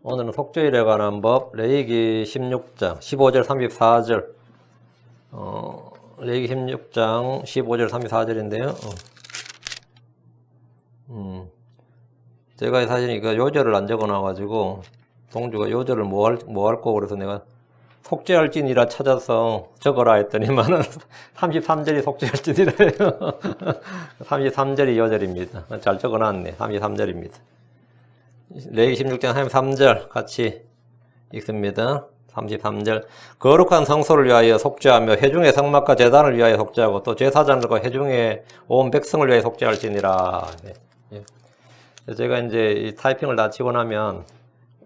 오늘은 속죄일에 관한 법, 레위기 16장, 15절, 34절. 레위기 16장, 15절, 34절인데요. 제가 사실 이거 요절을 안 적어놔가지고, 동주가 요절을 뭐 할 거 그래서 내가 속죄할진이라 찾아서 적어라 했더니만은 33절이 속죄할진이래요. 33절이 요절입니다. 잘 적어놨네. 33절입니다. 레위기 16장 33절 같이 읽습니다. 33절. 거룩한 성소를 위하여 속죄하며 회중의 성막과 제단을 위하여 속죄하고 또 제사장들과 회중의 온 백성을 위하여 속죄할지니라. 제가 이제 이 타이핑을 다 치고 나면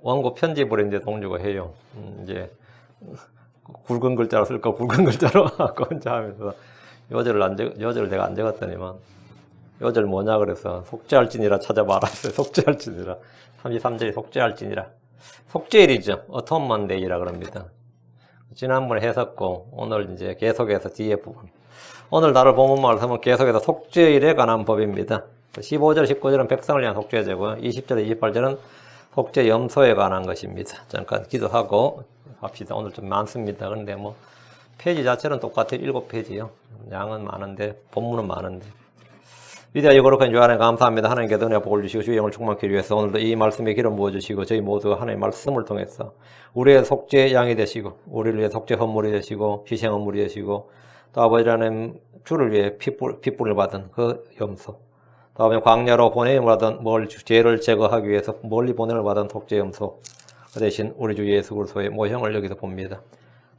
원고 편집을 이제 동주가 해요. 이제 굵은 글자로 쓸까 굵은 글자로 하고 이제 하면서 요절을 내가 안 적었더니만 요절 뭐냐 그래서 속죄할지니라 찾아봐라 했어요. 속죄할지니라. 33절이 속죄할지니라. 속죄일이죠. 어톤먼 데이라 그럽니다. 지난번에 했었고 오늘 이제 계속해서 뒤에 부분. 오늘 다룰 본문 말씀은 계속해서 속죄일에 관한 법입니다. 15절, 19절은 백성을 위한 속죄제고요. 20절, 28절은 속죄 염소에 관한 것입니다. 잠깐 기도하고 합시다. 오늘 좀 많습니다. 그런데 뭐 페이지 자체는 똑같아요. 7페이지요. 양은 많은데 본문은 많은데. 위대하여 거룩한 주 안에 감사합니다. 하나님께서 은혜 복을 주시고 주의 영을 충만케 하기 위해서 오늘도 이 말씀에 기름 부어주시고 저희 모두가 하나님의 말씀을 통해서 우리의 속죄 양이 되시고 우리를 위해 속죄 헌물이 되시고 희생 헌물이 되시고 또 아버지 하나님 주를 위해 핏불을 받은 그 염소 다음에 광야로 보내임을 받은 죄를 제거하기 위해서 멀리 보냄을 받은 속죄 염소 그 대신 우리 주 예수 그리스도의 모형을 여기서 봅니다.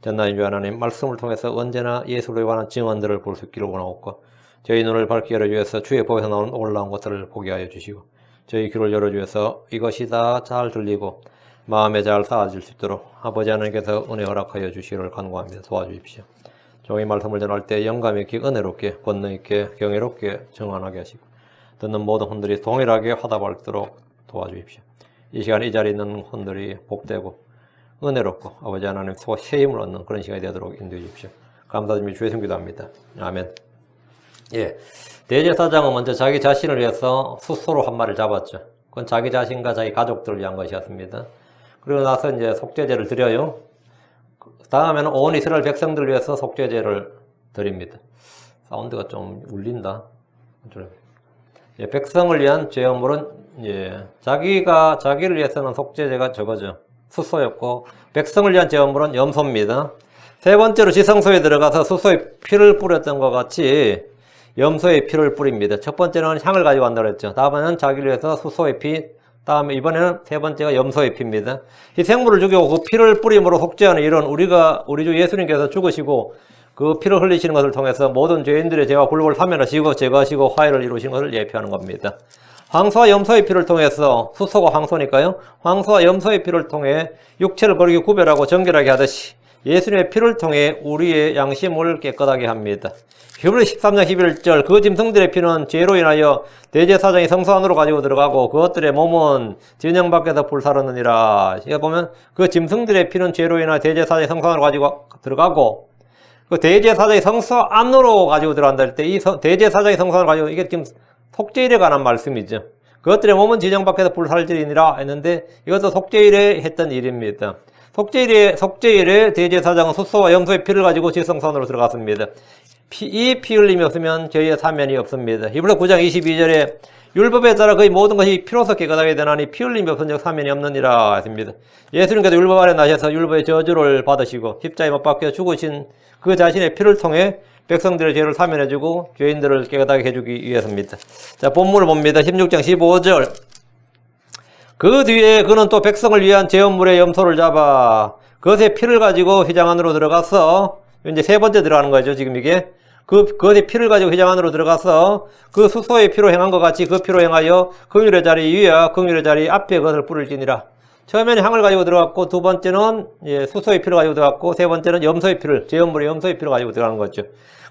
전나인 주 하나님 말씀을 통해서 언제나 예수를 관한 증언들을 볼 수 있기를 원하옵고 저희 눈을 밝게 열어주셔서 주의 법에서 나오는 놀라운 것들을 보게 하여 주시고 저희 귀를 열어주셔서 이것이 다 잘 들리고 마음에 잘 쌓아질 수 있도록 아버지 하나님께서 은혜 허락하여 주시기를 간구합니다. 도와주십시오. 종의 말씀을 전할 때 영감 있게 은혜롭게 권능 있게 경외롭게 정언하게 하시고 듣는 모든 혼들이 동일하게 화답할수록 도와주십시오. 이 시간에 이 자리에 있는 혼들이 복되고 은혜롭고 아버지 하나님 새 힘을 얻는 그런 시간이 되도록 인도해 주십시오. 감사드리며 주의 성기도 합니다. 아멘. 예. 대제사장은 먼저 자기 자신을 위해서 숫소로 한 마리를 잡았죠. 그건 자기 자신과 자기 가족들을 위한 것이었습니다. 그리고 나서 이제 속죄제를 드려요. 다음에는 온 이스라엘 백성들을 위해서 속죄제를 드립니다. 사운드가 좀 울린다. 예, 백성을 위한 죄물은 예, 자기를 위해서는 속죄제가 저거죠. 숫소였고 백성을 위한 죄물은 염소입니다. 세 번째로 지성소에 들어가서 숫소의 피를 뿌렸던 것 같이 염소의 피를 뿌립니다. 첫 번째는 향을 가지고 간다고 했죠. 다음에는 자기를 위해서 숫소의 피, 다음에 이번에는 세 번째가 염소의 피입니다. 희생물을 죽이고 그 피를 뿌림으로 속죄하는 일은 우리 주 예수님께서 죽으시고 그 피를 흘리시는 것을 통해서 모든 죄인들의 죄와 굴복을 사면하시고 제거하시고 화해를 이루시는 것을 예표하는 겁니다. 황소와 염소의 피를 통해서 숫소가 황소니까요. 황소와 염소의 피를 통해 육체를 거룩히 구별하고 정결하게 하듯이 예수님의 피를 통해 우리의 양심을 깨끗하게 합니다. 히브리 13장 11절 그 짐승들의 피는 죄로 인하여 대제사장이 성소 안으로 가지고 들어가고 그것들의 몸은 진영 밖에서 불사르느니라. 여기 보면 그 짐승들의 피는 죄로 인하여 대제사장이 성소 안으로 가지고 들어가고 그 대제사장이 성소 안으로 가지고 들어간다 할 때 이 대제사장이 성소 안으로 가지고 이게 지금 속죄일에 관한 말씀이죠. 그것들의 몸은 진영 밖에서 불살지니라 했는데 이것도 속죄일에 했던 일입니다. 속죄일에 대제사장은 숫소와 염소의 피를 가지고 지성소안으로 들어갔습니다. 이 피 흘림이 없으면 죄의 사면이 없습니다. 히브리서 9장 22절에 율법에 따라 거의 모든 것이 피로서 깨끗하게 되나니 피 흘림이 없은즉 사면이 없느니라 했습니다. 예수님께서 율법 아래 나셔서 율법의 저주를 받으시고 십자가에 못 박혀 죽으신 그 자신의 피를 통해 백성들의 죄를 사면해주고 죄인들을 깨끗하게 해주기 위해서입니다. 자, 본문을 봅니다. 16장 15절 그 뒤에 그는 또 백성을 위한 제헌물의 염소를 잡아 그것의 피를 가지고 휘장 안으로 들어가서 이제 세 번째 들어가는 거죠. 지금 이게 그것의 피를 가지고 휘장 안으로 들어가서 그 숫소의 피로 행한 것 같이 그 피로 행하여 긍휼의 자리 위와 긍휼의 자리 앞에 그것을 뿌릴지니라. 처음에는 향을 가지고 들어갔고 두 번째는 숫소의 피를 가지고 들어갔고 세 번째는 염소의 피를 제헌물의 염소의 피를 가지고 들어가는 거죠.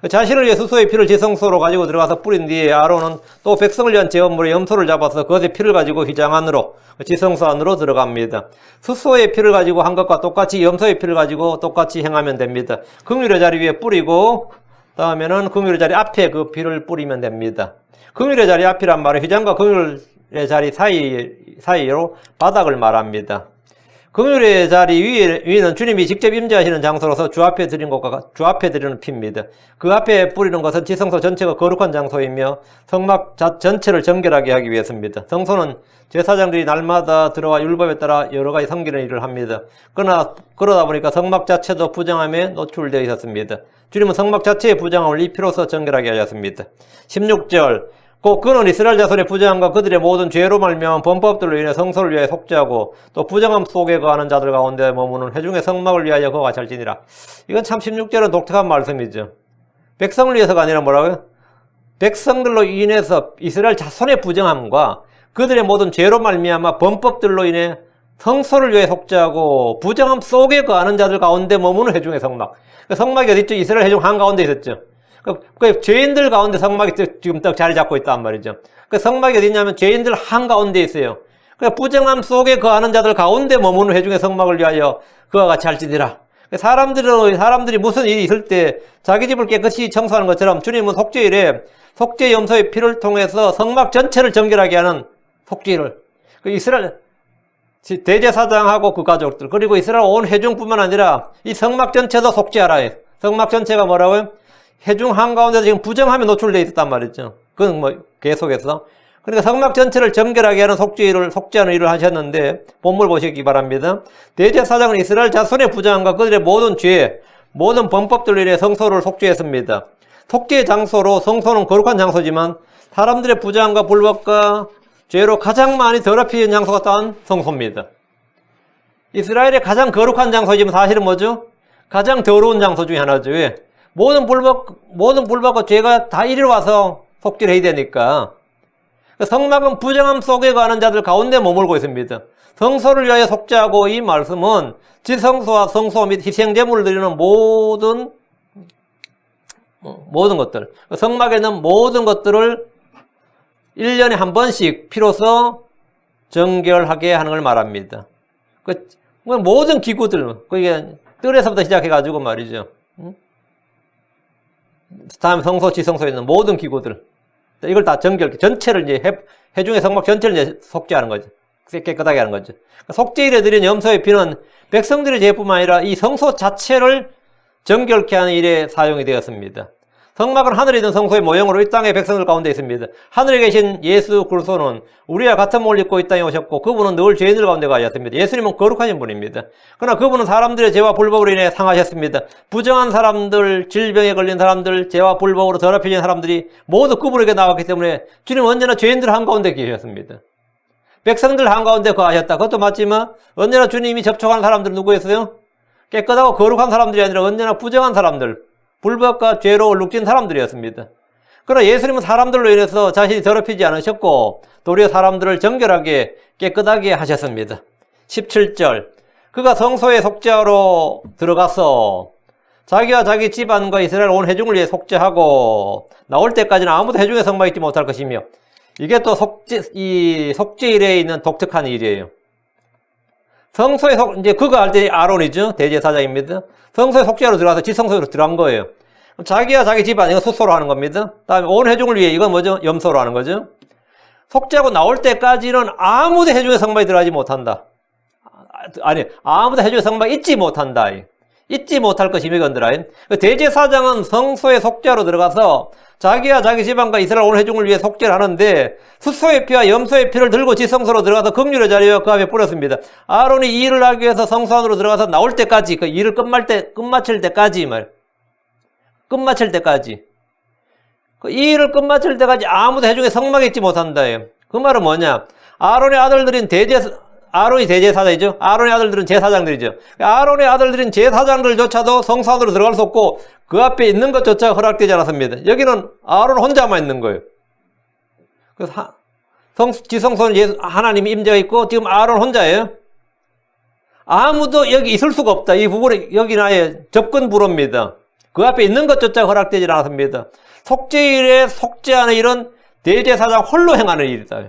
자신을 위해 숫소의 피를 지성소로 가지고 들어가서 뿌린 뒤에 아론은 또 백성을 위한 제헌물의 염소를 잡아서 그것의 피를 가지고 휘장 안으로 지성소 안으로 들어갑니다. 숫소의 피를 가지고 한 것과 똑같이 염소의 피를 가지고 똑같이 행하면 됩니다. 긍휼의 자리 위에 뿌리고 다음에는 긍휼의 자리 앞에 그 피를 뿌리면 됩니다. 긍휼의 자리 앞이란 말은 휘장과 긍휼의 자리 사이로 바닥을 말합니다. 긍휼의 자리 위에는 주님이 직접 임재하시는 장소로서 주 앞에 드린 것과 주 앞에 드리는 피입니다. 그 앞에 뿌리는 것은 지성소 전체가 거룩한 장소이며 성막 전체를 정결하게 하기 위해서입니다. 성소는 제사장들이 날마다 들어와 율법에 따라 여러 가지 섬기는 일을 합니다. 그러다 보니까 성막 자체도 부정함에 노출되어 있었습니다. 주님은 성막 자체의 부정함을 이 피로써 정결하게 하셨습니다. 16절 그는 이스라엘 자손의 부정함과 그들의 모든 죄로 말미암은 범법들로 인해 성소를 위하여 속죄하고 또 부정함 속에 거하는 자들 가운데 머무는 회중의 성막을 위하여 그가 잘지니라. 이건 참 16절은 독특한 말씀이죠. 백성을 위해서가 아니라 뭐라고요? 백성들로 인해서 이스라엘 자손의 부정함과 그들의 모든 죄로 말미암아 범법들로 인해 성소를 위해 속죄하고 부정함 속에 거하는 자들 가운데 머무는 회중의 성막. 성막이 어디 있죠? 이스라엘 회중 한가운데 있었죠. 그 죄인들 가운데 성막이 지금 딱 자리 잡고 있단 말이죠. 그 성막이 어디 있냐면 죄인들 한가운데 있어요. 그 부정함 속에 거하는 자들 가운데 머무는 회중의 성막을 위하여 그와 같이 할지니라. 사람들이 무슨 일이 있을 때 자기 집을 깨끗이 청소하는 것처럼 주님은 속죄일에 속죄 염소의 피를 통해서 성막 전체를 정결하게 하는 속죄일을 이스라엘 대제사장하고 그 가족들 그리고 이스라엘 온 회중뿐만 아니라 이 성막 전체도 속죄하라 해요. 성막 전체가 뭐라고요? 회중 한가운데 지금 부정함에 노출되어 있었단 말이죠. 그건 뭐 계속해서 그러니까 성막 전체를 정결하게 하는 속죄하는 일을 하셨는데 본문 보시기 바랍니다. 대제사장은 이스라엘 자손의 부정함과 그들의 모든 죄, 모든 범법들로 인해 성소를 속죄했습니다. 속죄의 장소로 성소는 거룩한 장소지만 사람들의 부정함과 불법과 죄로 가장 많이 더럽혀진 장소가 또한 성소입니다. 이스라엘의 가장 거룩한 장소지만 사실은 뭐죠? 가장 더러운 장소 중에 하나죠. 왜? 모든 불법과 죄가 다 이리로 와서 속죄를 해야 되니까. 성막은 부정함 속에 가는 자들 가운데 머물고 있습니다. 성소를 위하여 속죄하고 이 말씀은 지성소와 성소 및 희생제물을 드리는 모든 것들, 성막에 있는 모든 것들을 1년에 한 번씩 피로써 정결하게 하는 걸 말합니다. 모든 기구들, 그게 뜰에서부터 시작해가지고 말이죠. 다음에 성소, 지성소에 있는 모든 기구들. 이걸 다 전체를 이제 회중의 성막 전체를 이제 속죄하는 거죠. 깨끗하게 하는 거죠. 속죄일에 드린 염소의 피는 백성들의 죄뿐만 아니라 이 성소 자체를 정결케 하는 일에 사용이 되었습니다. 성막은 하늘에 있는 성소의 모형으로 이 땅의 백성들 가운데 있습니다. 하늘에 계신 예수 그리스도는 우리와 같은 몸을 입고 이 땅에 오셨고 그분은 늘 죄인들 가운데 가셨습니다. 예수님은 거룩하신 분입니다. 그러나 그분은 사람들의 죄와 불법으로 인해 상하셨습니다. 부정한 사람들, 질병에 걸린 사람들, 죄와 불법으로 더럽혀진 사람들이 모두 그분에게 나왔기 때문에 주님은 언제나 죄인들 한가운데 계셨습니다. 백성들 한가운데 거하셨다. 그것도 맞지만 언제나 주님이 접촉하는 사람들은 누구였어요? 깨끗하고 거룩한 사람들이 아니라 언제나 부정한 사람들, 불법과 죄로 얼룩진 사람들이었습니다. 그러나 예수님은 사람들로 인해서 자신이 더럽히지 않으셨고 도리어 사람들을 정결하게 깨끗하게 하셨습니다. 17절 그가 성소에 속죄하러 들어가서 자기와 자기 집안과 이스라엘 온 회중을 위해 속죄하고 나올 때까지는 아무도 회중의 성막에 있지 못할 것이며 이게 또 속죄일에 있는 독특한 일이에요. 성소에 이제 그가 할 때 아론이죠. 대제사장입니다. 성소에 속죄하러 들어가서 지성소로 들어간 거예요. 자기와 자기 집안, 이거 수소로 하는 겁니다. 다음에 온 회중을 위해, 이건 뭐죠? 염소로 하는 거죠. 속죄하고 나올 때까지는 아무도 회중의 성막에 들어가지 못한다. 아니, 아무도 회중의 성막에 있지 못한다. 잊지 못할 것이며 건드라. 대제사장은 성소에 속죄하러 들어가서 자기와 자기 집안과 이스라엘 온 회중을 위해 속죄를 하는데 수소의 피와 염소의 피를 들고 지성소로 들어가서 긍휼의 자리에 그 앞에 뿌렸습니다. 아론이 이 일을 하기 위해서 성소 안으로 들어가서 나올 때까지 그 일을 끝마칠 때까지 이 일을 끝마칠 때까지 아무도 회중의 성막에 있지 못한다. 그 말은 뭐냐? 아론이 대제사장이죠. 아론의 아들들은 제사장들이죠. 아론의 아들들인 제사장들조차도 성소 안으로 들어갈 수 없고 그 앞에 있는 것조차 허락되지 않았습니다. 여기는 아론 혼자만 있는 거예요. 그래서 지성소는 하나님이 임재가 있고 지금 아론 혼자예요. 아무도 여기 있을 수가 없다. 이 부분에 여기는 아예 접근 불허입니다. 그 앞에 있는 것조차 허락되지 않았습니다. 속죄일에 속죄하는 일은 대제사장 홀로 행하는 일이다.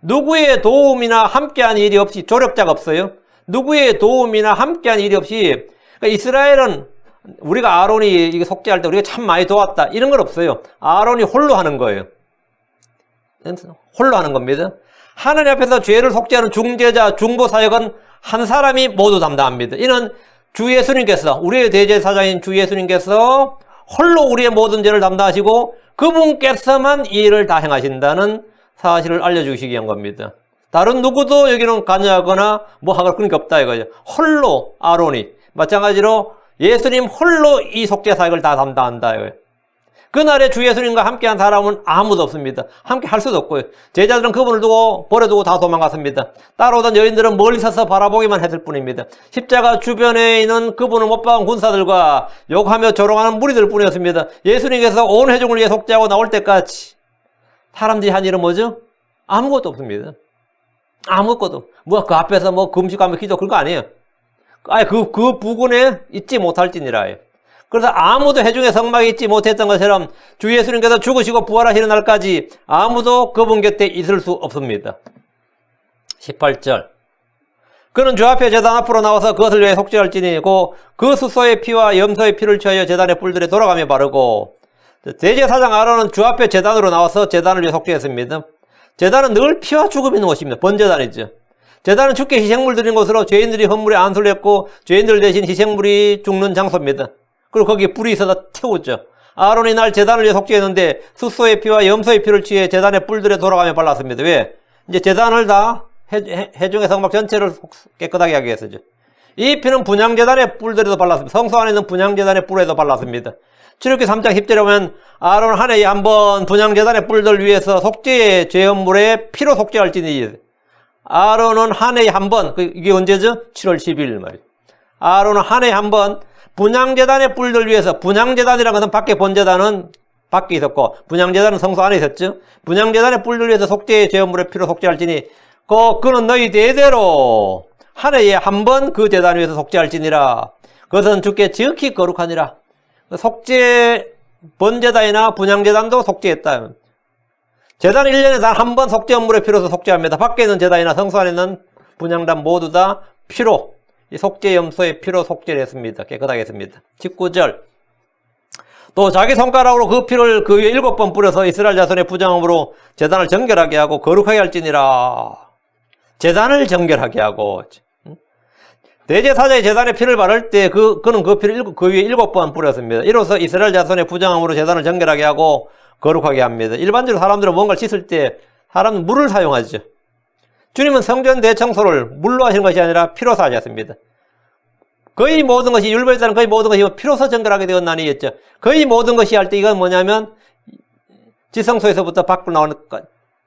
누구의 도움이나 함께한 일이 없이 조력자가 없어요. 누구의 도움이나 함께한 일이 없이 그러니까 이스라엘은 우리가 아론이 이게 속죄할 때 우리가 참 많이 도왔다 이런 건 없어요. 아론이 홀로 하는 거예요. 홀로 하는 겁니다. 하나님 앞에서 죄를 속죄하는 중재자, 중보 사역은 한 사람이 모두 담당합니다. 이는 주 예수님께서, 우리의 대제사장인 주 예수님께서 홀로 우리의 모든 죄를 담당하시고 그분께서만 이 일을 다 행하신다는 사실을 알려주시기 위한 겁니다. 다른 누구도 여기는 관여하거나 뭐 하거나 그런 게 없다 이거죠. 홀로 아론이, 마찬가지로 예수님 홀로 이 속죄 사역을 다 담당한다 이거예요. 그날에 주 예수님과 함께한 사람은 아무도 없습니다. 함께 할 수도 없고요. 제자들은 그분을 두고 버려두고 다 도망갔습니다. 따라오던 여인들은 멀리 서서 바라보기만 했을 뿐입니다. 십자가 주변에 있는 그분을 못 박은 군사들과 욕하며 조롱하는 무리들 뿐이었습니다. 예수님께서 온 회중을 위해 속죄하고 나올 때까지 사람들이 한 일은 뭐죠? 아무것도 없습니다. 아무것도. 뭐 그 앞에서 뭐 금식하며 기도 그런 거 아니에요. 아예 그 부근에 있지 못할지니라. 그래서 아무도 회중의 성막에 있지 못했던 것처럼 주 예수님께서 죽으시고 부활하시는 날까지 아무도 그분 곁에 있을 수 없습니다. 18절. 그는 주 앞에 제단 앞으로 나와서 그것을 위해 속죄할지니 그 숫소의 피와 염소의 피를 취하여 제단의 뿔들에 돌아가며 바르고, 대제사장 아론은 주 앞에 제단으로 나와서 제단을 위해 속죄했습니다. 제단은 늘 피와 죽음이 있는 곳입니다. 번제단이죠. 제단은 주께 희생물 드린 곳으로 죄인들이 헌물에 안수를 했고 죄인들 대신 희생물이 죽는 장소입니다. 그리고 거기에 불이 있어서 태우죠. 아론이 날 제단을 위해 속죄했는데 숫소의 피와 염소의 피를 취해 제단의 뿔들에 돌아가며 발랐습니다. 왜? 이제 제단을 다 회중의 성막 전체를 깨끗하게 하기 위해서죠. 이 피는 분향제단의 뿔들에도 발랐습니다. 성소 안에 있는 분향제단의 뿔에도 발랐습니다. 출애굽기 3장 10절에 보면 아론 한 해에 한 번 분향제단의 뿔들 위해서 속죄의 죄헌물에 피로 속죄할지니, 아론은 한 해에 한 번, 이게 언제죠? 7월 10일 말이에요. 아론은 한 해에 한 번 분향제단의 뿔들 위해서, 분향제단이라는 것은 밖에 번제단은 밖에 있었고 분향제단은 성소 안에 있었죠. 분향제단의 뿔들 위해서 속죄의 죄헌물의 피로 속죄할지니 그는 너희 대대로 한 해에 한 번 그 제단 위에서 속죄할지니라. 그것은 주께 지극히 거룩하니라. 속죄, 번제단이나 분향제단도 속죄했다. 제단은 1년에 단 한 번 속죄헌물의 피로서 속죄합니다. 밖에 있는 제단이나 성소 안에 있는 분향단 모두 다 피로, 이 속죄 염소의 피로 속죄를 했습니다. 깨끗하게 했습니다. 19절. 또 자기 손가락으로 그 피를 그 위에 7번 뿌려서 이스라엘 자손의 부정함으로 제단을 정결하게 하고 거룩하게 할지니라. 제단을 정결하게 하고, 대제사장이 제단에 피를 바를 때 그는 그 피를 그 위에 7번 뿌렸습니다. 이로써 이스라엘 자손의 부정함으로 제단을 정결하게 하고 거룩하게 합니다. 일반적으로 사람들은 뭔가를 씻을 때 사람은 물을 사용하죠. 주님은 성전 대청소를 물로 하시는 것이 아니라 피로서 하셨습니다. 거의 모든 것이, 율법에 따른 거의 모든 것이 피로서 정결하게 되었나니 했죠. 거의 모든 것이 할 때 이건 뭐냐면 지성소에서부터 밖으로 나오는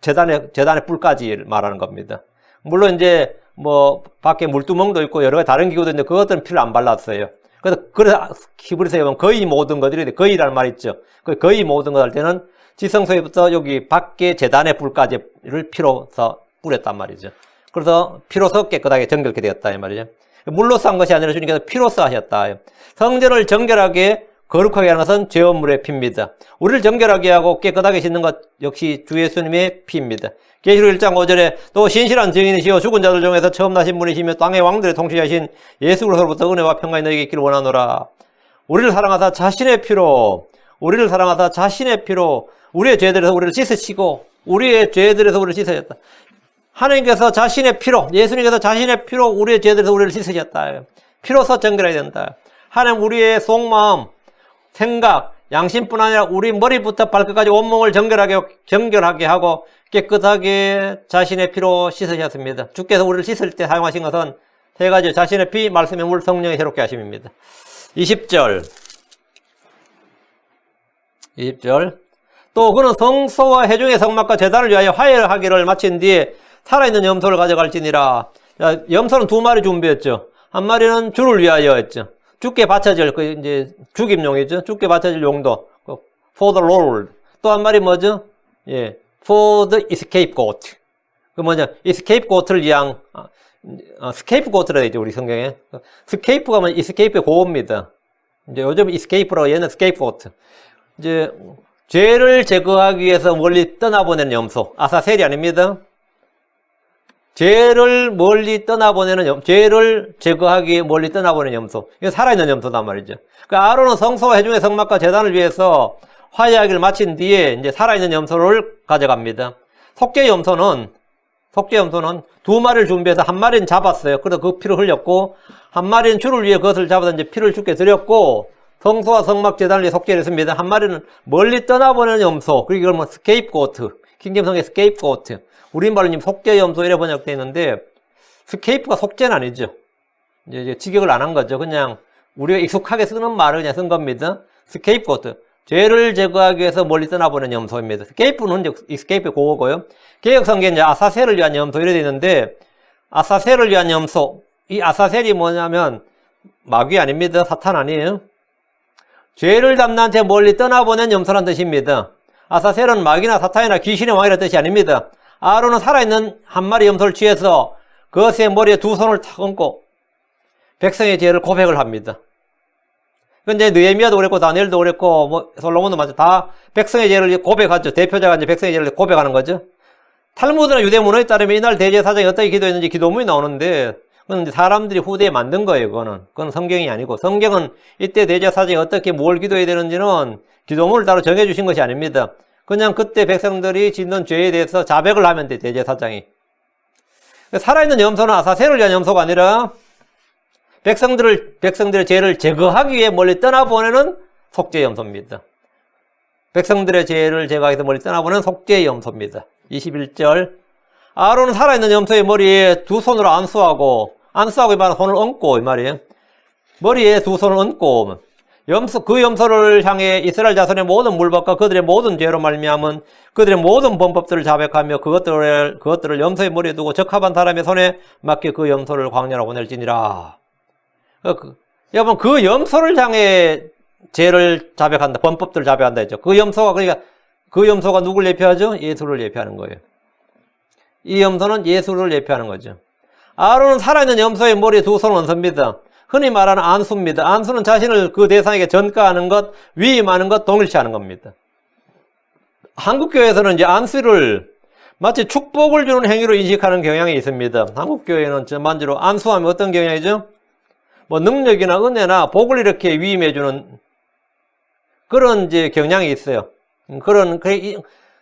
제단의 뿔까지 말하는 겁니다. 물론 이제 뭐 밖에 물두멍도 있고 여러 가지 다른 기구도 있는데 그것들은 피를 안 발랐어요. 그래서 히브리서에 보면 거의 모든 것들이, 거의라는 말이 있죠. 거의 모든 것 할 때는 지성소에부터 여기 밖에 제단의 뿔까지를 피로서 뿌렸단 말이죠. 그래서 피로서 깨끗하게 정결케 되었다 이 말이죠. 물로서 한 것이 아니라 주님께서 피로서 하셨다. 성전을 정결하게 거룩하게 하는 것은 죄헌물의 피입니다. 우리를 정결하게 하고 깨끗하게 씻는 것 역시 주 예수님의 피입니다. 계시록 1장 5절에 또 신실한 증인이시여 죽은 자들 중에서 처음 나신 분이시며 땅의 왕들의 통치자신 예수 그리스도로부터 은혜와 평강이 너에게 있기를 원하노라. 우리를 사랑하사 자신의 피로 우리의 죄들에서 우리를 씻으시고 우리의 죄들에서 우리를 씻으셨다. 하나님께서 자신의 피로, 예수님께서 자신의 피로 우리의 죄들에서 우리를 씻으셨다. 피로서 정결해야 된다. 하나님 우리의 속마음, 생각, 양심뿐 아니라 우리 머리부터 발끝까지 온몸을 정결하게 하고 깨끗하게 자신의 피로 씻으셨습니다. 주께서 우리를 씻을 때 사용하신 것은 세 가지, 자신의 피, 말씀의 물, 성령의 새롭게 하심입니다. 20절. 또 그는 성소와 회중의 성막과 제단을 위하여 화해하기를 마친 뒤에 살아있는 염소를 가져갈지니라. 염소는 두 마리 준비했죠. 한 마리는 주를 위하여 했죠. 주께 바쳐질, 이제 죽임용이죠. 주께 바쳐질 용도. For the Lord. 또 한 마리 뭐죠? 예. For the scapegoat. scapegoat를 위한, scapegoat라 되죠, 우리 성경에. scape가 뭐 escape의 고어입니다. 이제 요즘 escape라고 얘는 scapegoat. 이제, 죄를 제거하기 위해서 멀리 떠나보내는 염소. 아사셀이 아닙니다. 죄를 제거하기 위해 멀리 떠나보내는 염소. 이건 살아있는 염소단 말이죠. 그 아론은 성소와 회중의 성막과 제단을 위해서 화해하기를 마친 뒤에 이제 살아있는 염소를 가져갑니다. 속죄 염소는 속죄염소는 두 마리를 준비해서 한 마리는 잡았어요. 그래서 그 피를 흘렸고, 한 마리는 주를 위해 그것을 잡아서 이제 피를 주께 드렸고, 성소와 성막 제단을 위해 속죄를 했습니다. 한 마리는 멀리 떠나보내는 염소, 그리고 이걸 뭐 스케이프고트, 킹제임성의 스케이프고트, 우리말로 지금 속죄염소 이래 번역되어 있는데, 스케이프가 속죄는 아니죠. 이제 직역을 안 한 거죠. 그냥 우리가 익숙하게 쓰는 말을 그냥 쓴 겁니다. 스케이프고트. 죄를 제거하기 위해서 멀리 떠나보는 염소입니다. 스케이프는 이제 스케이프 그거고요. 개혁성경에 이제 아사셀을 위한 염소 이래 돼 있는데, 아사셀을 위한 염소. 이 아사셀이 뭐냐면 마귀 아닙니다. 사탄 아니에요. 죄를 담는 채 멀리 떠나보낸 염소란 뜻입니다. 아사셀은 마귀나 사탄이나 귀신의 왕이라는 뜻이 아닙니다. 아론은 살아있는 한 마리 염소를 취해서 그것의 머리에 두 손을 탁 얹고 백성의 죄를 고백을 합니다. 근데 느헤미야도 그랬고 다니엘도 그랬고 뭐 솔로몬도 마찬가지 다 백성의 죄를 고백하죠. 대표자가 이제 백성의 죄를 고백하는 거죠. 탈무드나 유대 문화에 따르면 이날 대제사장이 어떻게 기도했는지 기도문이 나오는데 그건 이제 사람들이 후대에 만든 거예요. 그건 성경이 아니고 성경은 이때 대제사장이 어떻게 뭘 기도해야 되는지는 기도문을 따로 정해주신 것이 아닙니다. 그냥 그때 백성들이 짓는 죄에 대해서 자백을 하면 돼. 대제사장이. 살아있는 염소는 아사셀을 위한 염소가 아니라 백성들의 죄를 제거하기 위해 멀리 떠나보내는 속죄의 염소입니다. 백성들의 죄를 제거하기 위해서 멀리 떠나보내는 속죄의 염소입니다. 21절. 아론은 살아있는 염소의 머리에 두 손으로 안수하고 이 말은 손을 얹고 이 말이에요. 머리에 두 손을 얹고 그 염소를 향해 이스라엘 자손의 모든 물법과 그들의 모든 죄로 말미암은 그들의 모든 범법들을 자백하며 그것들을 염소의 머리에 두고 적합한 사람의 손에 맡겨 그 염소를 광야로 보낼지니라. 여러분 그 염소를 향해 죄를 자백한다. 범법들을 자백한다 했죠. 그 염소가 누굴 예표하죠? 예수를 예표하는 거예요. 이 염소는 예수를 예표하는 거죠. 아론은 살아있는 염소의 머리에 두 손을 얹습니다. 흔히 말하는 안수입니다. 안수는 자신을 그 대상에게 전가하는 것, 위임하는 것, 동일시하는 겁니다. 한국교회에서는 이제 안수를 마치 축복을 주는 행위로 인식하는 경향이 있습니다. 한국교회는 전반적으로 안수하면 어떤 경향이죠? 뭐 능력이나 은혜나 복을 이렇게 위임해주는 그런 이제 경향이 있어요.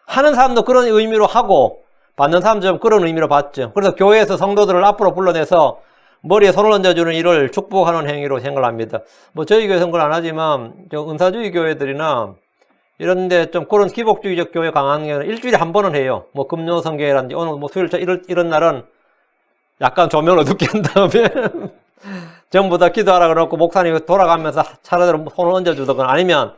하는 사람도 그런 의미로 하고, 받는 사람도 그런 의미로 받죠. 그래서 교회에서 성도들을 앞으로 불러내서 머리에 손을 얹어주는 일을 축복하는 행위로 생각을 합니다. 뭐 저희 교회에서는 그걸 안 하지만 은사주의 교회들이나 이런데 좀 그런 기복주의적 교회 강한 경우는 일주일에 한 번은 해요. 뭐 금요 성경이라든지 오늘 뭐 수요일자 이런 날은 약간 조명을 어둡게 한 다음에 전부 다 기도하라 그러고 목사님이 돌아가면서 차례대로 손을 얹어주거나 아니면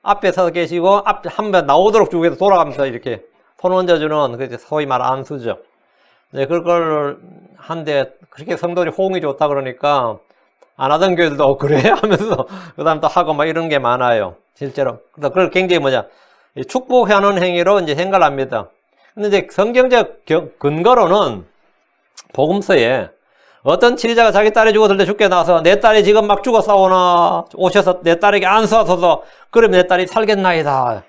앞에 서 계시고 앞에 한 번 나오도록 주위에서 돌아가면서 이렇게 손을 얹어주는 그 소위 말 안수죠. 네, 그걸 한데 그렇게 성도들이 호응이 좋다 그러니까 안 하던 교회들도 그래 하면서 그다음 또 하고 막 이런 게 많아요. 실제로. 그래서 그걸 굉장히 축복하는 행위로 이제 생각을 합니다. 근데 이제 성경적 근거로는 복음서에 어떤 치리자가 자기 딸이 죽었을 때 죽게 나와서 내 딸이 지금 막 죽어 싸우나 오셔서 내 딸에게 안수하소서 그러면 내 딸이 살겠나이다.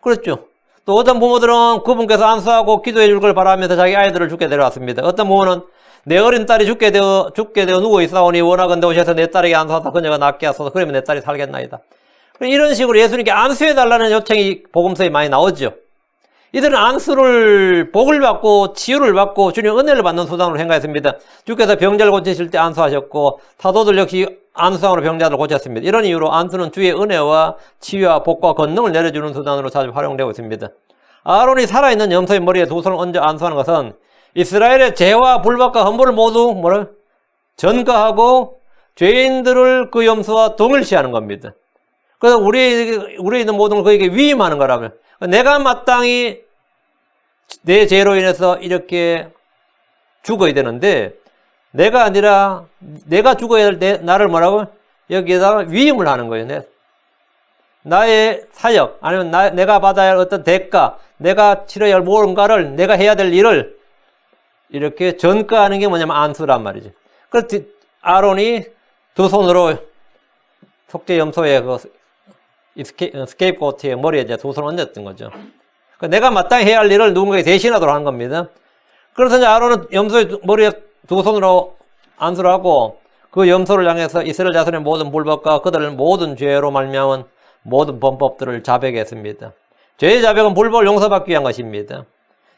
그렇죠. 또 어떤 부모들은 그분께서 안수하고 기도해 줄 걸 바라면서 자기 아이들을 죽게 데려왔습니다. 어떤 부모는 내 어린 딸이 죽게 되어 누워 있사오니 원하건대 오셔서 내 딸에게 안수하사 그녀가 낫게 하소서 그러면 내 딸이 살겠나이다. 이런 식으로 예수님께 안수해 달라는 요청이 복음서에 많이 나오죠. 이들은 안수를 복을 받고 치유를 받고 주님의 은혜를 받는 수단으로 생각했습니다. 주께서 병자를 고치실 때 안수하셨고 사도들 역시 안수함으로 병자들을 고쳤습니다. 이런 이유로 안수는 주의 은혜와 치유와 복과 권능을 내려주는 수단으로 자주 활용되고 있습니다. 아론이 살아있는 염소의 머리에 두 손을 얹어 안수하는 것은 이스라엘의 죄와 불법과 헌물을 모두 전가하고 죄인들을 그 염소와 동일시하는 겁니다. 그래서 우리에 있는 모든 걸 그에게 위임하는 거라면 내가 마땅히 내 죄로 인해서 이렇게 죽어야 되는데 내가 아니라 내가 죽어야 할 나를 여기에다가 위임을 하는 거예요. 나의 사역 아니면 내가 받아야 할 어떤 대가 내가 치러야 할 무언가를 내가 해야 될 일을 이렇게 전가하는 게 뭐냐면 안수란 말이죠. 그래서 아론이 두 손으로 속죄 염소의 스케이프고트의 머리에 이제 두 손을 얹었던 거죠. 내가 마땅히 해야 할 일을 누군가에게 대신하도록 한 겁니다. 그래서 이제 아론은 염소의 머리에 두 손으로 안수를 하고 그 염소를 향해서 이스라엘 자손의 모든 불법과 그들의 모든 죄로 말미암은 모든 범법들을 자백했습니다. 죄의 자백은 불법을 용서받기 위한 것입니다.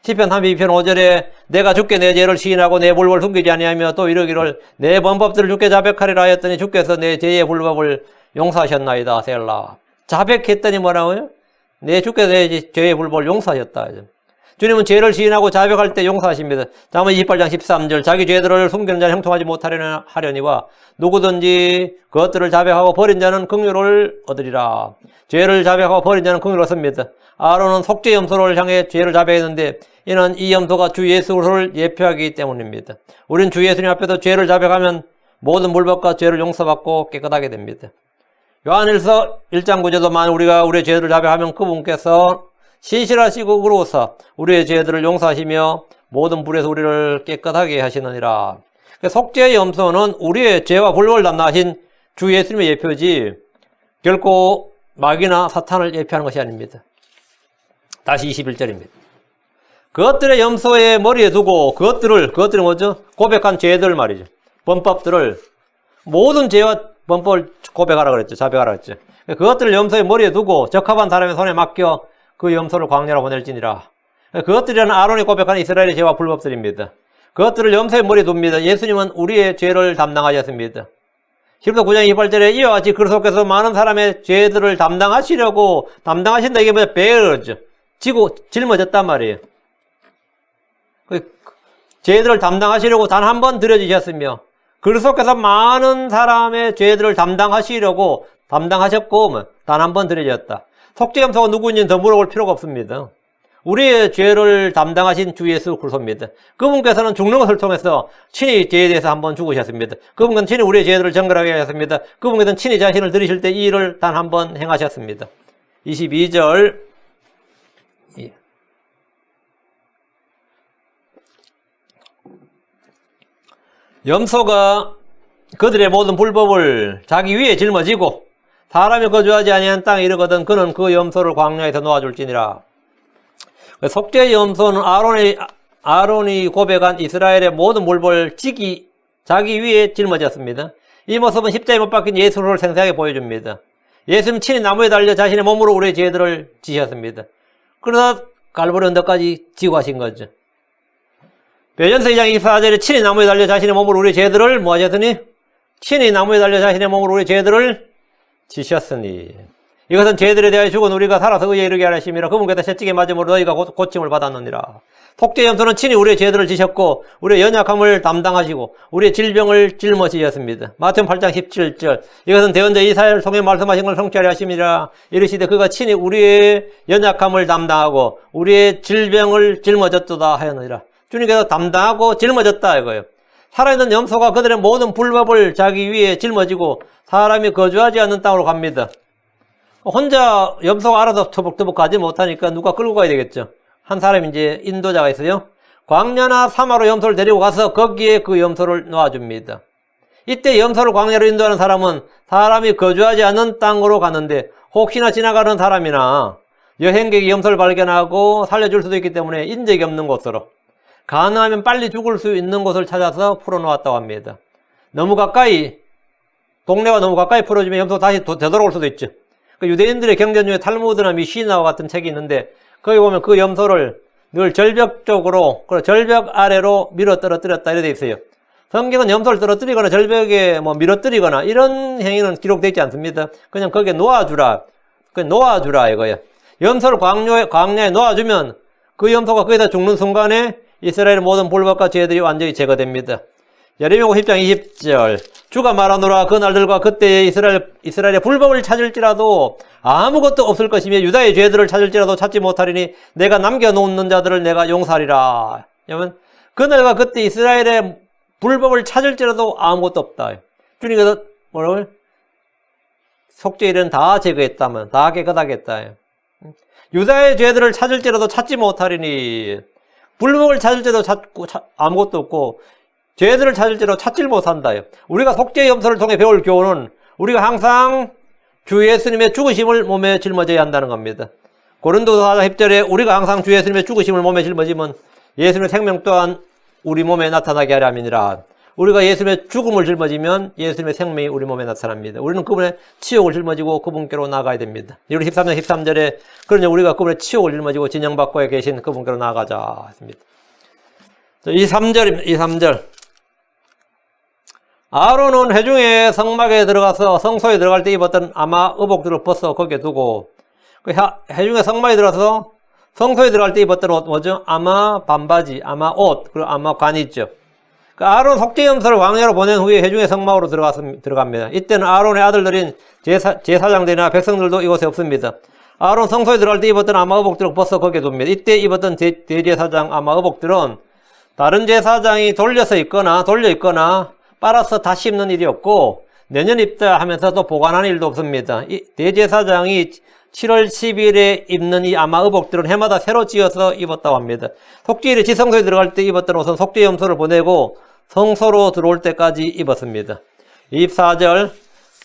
시편 32편 5절에 내가 주께 내 죄를 시인하고 내 불법을 숨기지 아니하며 또 이러기를 내 범법들을 주께 자백하리라 하였더니 주께서 내 죄의 불법을 용서하셨나이다. 셀라. 자백했더니 뭐라고요? 내 주께서 내 죄의 불법을 용서하셨다. 주님은 죄를 시인하고 자백할 때 용서하십니다. 잠언 28장 13절 자기 죄들을 숨기는 자는 형통하지 못하려니와 누구든지 그것들을 자백하고 버린 자는 긍휼을 얻으리라. 죄를 자백하고 버린 자는 긍휼을 얻습니다. 아론은 속죄 염소를 향해 죄를 자백했는데 이는 이 염소가 주 예수를 예표하기 때문입니다. 우린 주 예수님 앞에서 죄를 자백하면 모든 불법과 죄를 용서받고 깨끗하게 됩니다. 요한일서 1장 9절도 만일 우리가 우리의 죄를 자백하면 그분께서 신실하시고 의로우사 우리의 죄들을 용서하시며 모든 불에서 우리를 깨끗하게 하시느니라. 속죄의 염소는 우리의 죄와 불법을 담당하신 주 예수님의 예표지 결코 마귀나 사탄을 예표하는 것이 아닙니다. 다시 21절입니다. 그것들의 염소의 머리에 두고 그것들이 뭐죠? 고백한 죄들 말이죠. 범법들을 모든 죄와 범법을 고백하라 그랬죠. 자백하라 그랬죠. 그것들을 염소의 머리에 두고 적합한 사람의 손에 맡겨 그 염소를 광야로 보낼지니라. 그것들이란 아론이 고백한 이스라엘의 죄와 불법들입니다. 그것들을 염소의 머리에 둡니다. 예수님은 우리의 죄를 담당하셨습니다. 히브리서 9장 28절에 이와 같이 그리스도께서 많은 사람의 죄들을 담당하신다. 이게 뭐야? 베어죠. 짊어졌단 말이에요. 죄들을 담당하시려고 단 한 번 드려주셨으며 그리스도께서 많은 사람의 죄들을 담당하셨고 단 한 번 드려졌다. 속죄 염소가 누구인지는 더 물어볼 필요가 없습니다. 우리의 죄를 담당하신 주 예수 그리스도입니다. 그분께서는 죽는 것을 통해서 친히 죄에 대해서 한번 죽으셨습니다. 그분께서는 친히 우리의 죄들을 정결하게 하셨습니다. 그분께서는 친히 자신을 들이실 때 이 일을 단 한 번 행하셨습니다. 22절 염소가 그들의 모든 불법을 자기 위에 짊어지고 사람이 거주하지 아니한 땅에 이르거든 그는 그 염소를 광야에서 놓아줄지니라. 속죄의 염소는 아론이 고백한 이스라엘의 모든 불법을 자기 위에 짊어졌습니다. 이 모습은 십자가에 못 박힌 예수를 생생하게 보여줍니다. 예수는 친히 나무에 달려 자신의 몸으로 우리의 죄들을 지셨습니다. 그러다 갈보리 언덕까지 지고 가신 거죠. 베전서 2장 24절에 친히 나무에 달려 자신의 몸으로 우리의 죄들을 뭐 하셨으니? 친히 나무에 달려 자신의 몸으로 우리의 죄들을 지셨으니 이것은 죄들에 대하여 죽은 우리가 살아서 의에 이르게 하심이라. 그분께서 채찍에 맞음으로 너희가 고침을 받았느니라. 속죄 염소는 친히 우리의 죄들을 지셨고 우리의 연약함을 담당하시고 우리의 질병을 짊어지셨습니다. 마태복음 8장 17절 이것은 대언자 이사야를 통해 말씀하신 걸 성취하려 하심이라. 이르시되 그가 친히 우리의 연약함을 담당하고 우리의 질병을 짊어졌도다 하였느니라. 주님께서 담당하고 짊어졌다 이거예요. 살아있는 염소가 그들의 모든 불법을 자기 위에 짊어지고 사람이 거주하지 않는 땅으로 갑니다. 혼자 염소가 알아서 터벅터벅 가지 못하니까 누가 끌고 가야 되겠죠. 한 사람이 이제 인도자가 있어요. 광야나 사마로 염소를 데리고 가서 거기에 그 염소를 놓아줍니다. 이때 염소를 광야로 인도하는 사람은 사람이 거주하지 않는 땅으로 가는데 혹시나 지나가는 사람이나 여행객이 염소를 발견하고 살려줄 수도 있기 때문에 인적이 없는 곳으로 가능하면 빨리 죽을 수 있는 곳을 찾아서 풀어놓았다고 합니다. 너무 가까이 동네와 너무 가까이 풀어주면 염소가 다시 되돌아올 수도 있죠. 유대인들의 경전 중에 탈무드나 미시나와 같은 책이 있는데 거기 보면 그 염소를 늘 절벽 쪽으로 절벽 아래로 밀어 떨어뜨렸다 이렇게 돼 있어요. 성경은 염소를 떨어뜨리거나 절벽에 밀어뜨리거나 이런 행위는 기록되어 있지 않습니다. 그냥 거기에 놓아주라 이거예요. 염소를 광야에 놓아주면 그 염소가 거기다 죽는 순간에 이스라엘의 모든 불법과 죄들이 완전히 제거됩니다. 예레미야 50장 20절 주가 말하노라 그 날들과 그때에 이스라엘의 불법을 찾을지라도 아무것도 없을 것이며 유다의 죄들을 찾을지라도 찾지 못하리니 내가 남겨놓는 자들을 내가 용서하리라. 왜냐하면 그날과 그때 이스라엘의 불법을 찾을지라도 아무것도 없다. 주님께서 뭐라고요? 속죄일은 다 제거했다면 다 깨끗하겠다. 유다의 죄들을 찾을지라도 찾지 못하리니 불법을 찾을지라도 아무것도 없고 죄들을 찾을지라도 찾질 못한다. 우리가 속죄 염소를 통해 배울 교훈은 우리가 항상 주 예수님의 죽으심을 몸에 짊어져야 한다는 겁니다. 고린도서 4장 10절에 우리가 항상 주 예수님의 죽으심을 몸에 짊어지면 예수님의 생명 또한 우리 몸에 나타나게 하려 함이니라. 우리가 예수님의 죽음을 짊어지면 예수님의 생명이 우리 몸에 나타납니다. 우리는 그분의 치욕을 짊어지고 그분께로 나아가야 됩니다. 우리 13장 13절에 그러냐 우리가 그분의 치욕을 짊어지고 진영받고 계신 그분께로 나아가자 했습니다. 이 3절입니다. 이 3절. 아론은 회중의 성막에 들어가서 성소에 들어갈 때 입었던 아마 의복들을 벗어 거기에 두고 회중의 성막에 들어가서 성소에 들어갈 때 입었던 옷 뭐죠? 아마 반바지, 아마 옷, 그리고 아마 관이 있죠. 아론 속죄염소를 광야로 보낸 후에 회중의 성막으로 들어갑니다. 이때는 아론의 아들들인 제사장들이나 백성들도 이곳에 없습니다. 아론 성소에 들어갈 때 입었던 아마 의복들을 벗어 거기에 둡니다. 이때 입었던 대제사장 아마 의복들은 다른 제사장이 돌려 있거나 빨아서 다시 입는 일이 없고 내년 입다 하면서 또 보관하는 일도 없습니다. 이 대제사장이 7월 10일에 입는 이 아마 의복들은 해마다 새로 지어서 입었다고 합니다. 속죄일에 지성소에 들어갈 때 입었던 옷은 속죄염소를 보내고 성소로 들어올 때까지 입었습니다. 24절.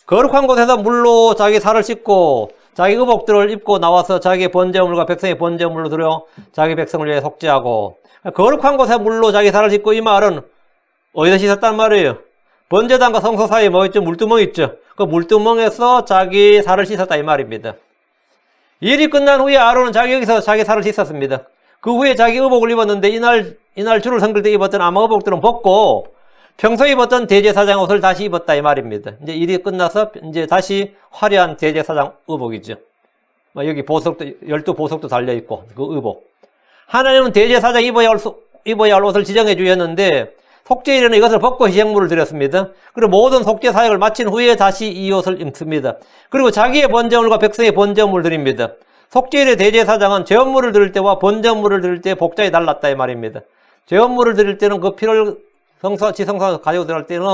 거룩한 곳에서 물로 자기 살을 씻고 자기 의복들을 입고 나와서 자기의 번제물과 백성의 번제물로 들여 자기 백성을 위해 속죄하고, 거룩한 곳에 물로 자기 살을 씻고 이 말은 어디서 씻었단 말이에요? 번제단과 성소 사이에 뭐 있죠? 물두멍 있죠? 그 물두멍에서 자기 살을 씻었다 이 말입니다. 일이 끝난 후에 아론은 여기서 자기 살을 씻었습니다. 그 후에 자기 의복을 입었는데 이날 주를 섬길 때 입었던 아마 의복들은 벗고 평소에 입었던 대제사장 옷을 다시 입었다 이 말입니다. 이제 일이 끝나서 이제 다시 화려한 대제사장 의복이죠. 여기 보석도 12보석도 달려 있고 그 의복. 하나님은 대제사장 입어야 할 옷을 지정해 주셨는데 속죄일에는 이것을 벗고 희생물을 드렸습니다. 그리고 모든 속죄 사역을 마친 후에 다시 이 옷을 입습니다. 그리고 자기의 번제물과 백성의 번제물을 드립니다. 속죄일의 대제사장은 제헌물을 드릴 때와 번제물을 드릴 때 복장이 달랐다 이 말입니다. 제헌물을 드릴 때는 그 피를 지성소에 가지고 들어갈 때는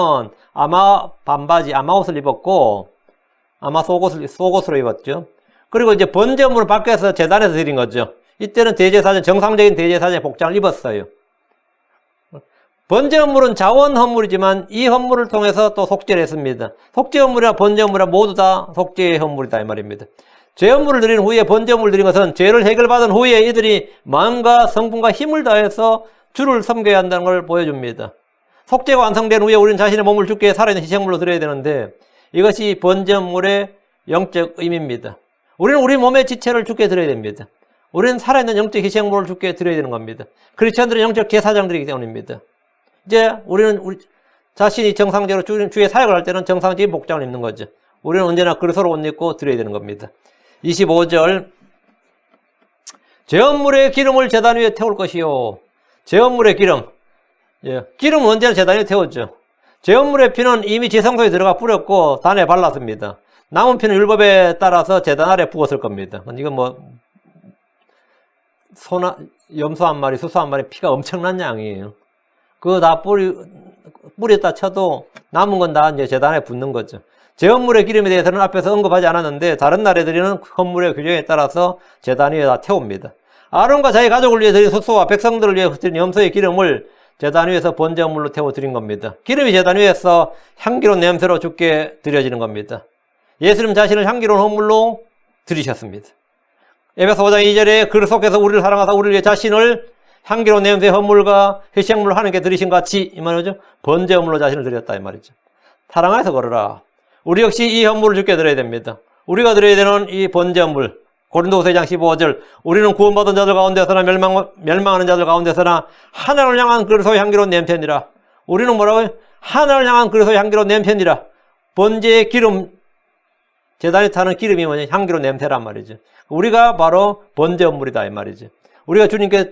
아마 반바지, 아마 옷을 입었고 아마 속옷으로 입었죠. 그리고 이제 번제물을 밖에서 제단에서 드린 거죠. 이때는 대제사장, 정상적인 대제사장의 복장을 입었어요. 번제헌물은 자원 헌물이지만 이 헌물을 통해서 또 속죄를 했습니다. 속죄 헌물이나 번제 헌물이나 모두 다 속죄의 헌물이다 이 말입니다. 죄 헌물을 드린 후에 번제헌물을 드린 것은 죄를 해결받은 후에 이들이 마음과 성분과 힘을 다해서 주를 섬겨야 한다는 걸 보여줍니다. 속죄가 완성된 후에 우리는 자신의 몸을 주께 살아있는 희생물로 드려야 되는데 이것이 번제헌물의 영적 의미입니다. 우리는 우리 몸의 지체를 주께 드려야 됩니다. 우리는 살아있는 영적 희생물을 주께 드려야 되는 겁니다. 크리스천들은 영적 제사장들이기 때문입니다. 이제 우리는 우리 자신이 정상적으로 주의 사역을 할 때는 정상적인 복장을 입는 거죠. 우리는 언제나 그리스도로 옷 입고 드려야 되는 겁니다. 25절. 제헌물의 기름을 제단 위에 태울 것이요. 제헌물의 기름. 기름은 언제나 제단 위에 태웠죠. 제헌물의 피는 이미 지성소에 들어가 뿌렸고 단에 발랐습니다. 남은 피는 율법에 따라서 제단 아래 부었을 겁니다. 이건 염소 한 마리, 수소 한 마리 피가 엄청난 양이에요. 그거 다 뿌렸다 쳐도 남은 건 다 이제 제단에 붓는 거죠. 제헌물의 기름에 대해서는 앞에서 언급하지 않았는데 다른 나라에 드리는 헌물의 규정에 따라서 제단 위에 다 태웁니다. 아론과 자기 가족을 위해 드린 수소와 백성들을 위해 드린 염소의 기름을 제단 위에서 번제헌물로 태워 드린 겁니다. 기름이 제단 위에서 향기로운 냄새로 주께 드려지는 겁니다. 예수님 자신을 향기로운 헌물로 드리셨습니다. 에베소 5장 2절에 그리스도께서 우리를 사랑하사 우리를 위해 자신을 향기로운 냄새 헌물과 희생물로 하나님께 드리신 같이 이 말이죠. 번제헌물로 자신을 드렸다 이 말이죠. 사랑해서 걸어라. 우리 역시 이 헌물을 주께 드려야 됩니다. 우리가 드려야 되는 이 번제헌물. 고린도후서 2장 15절. 우리는 구원받은 자들 가운데서나 멸망하는 자들 가운데서나 하나님을 향한 그리스도의 향기로운 냄새니라. 우리는 뭐라고요? 하나님을 향한 그리스도의 향기로운 냄새니라. 번제의 기름, 제단에 타는 기름이 뭐냐? 향기로운 냄새란 말이죠. 우리가 바로 번제헌물이다 이 말이죠. 우리가 주님께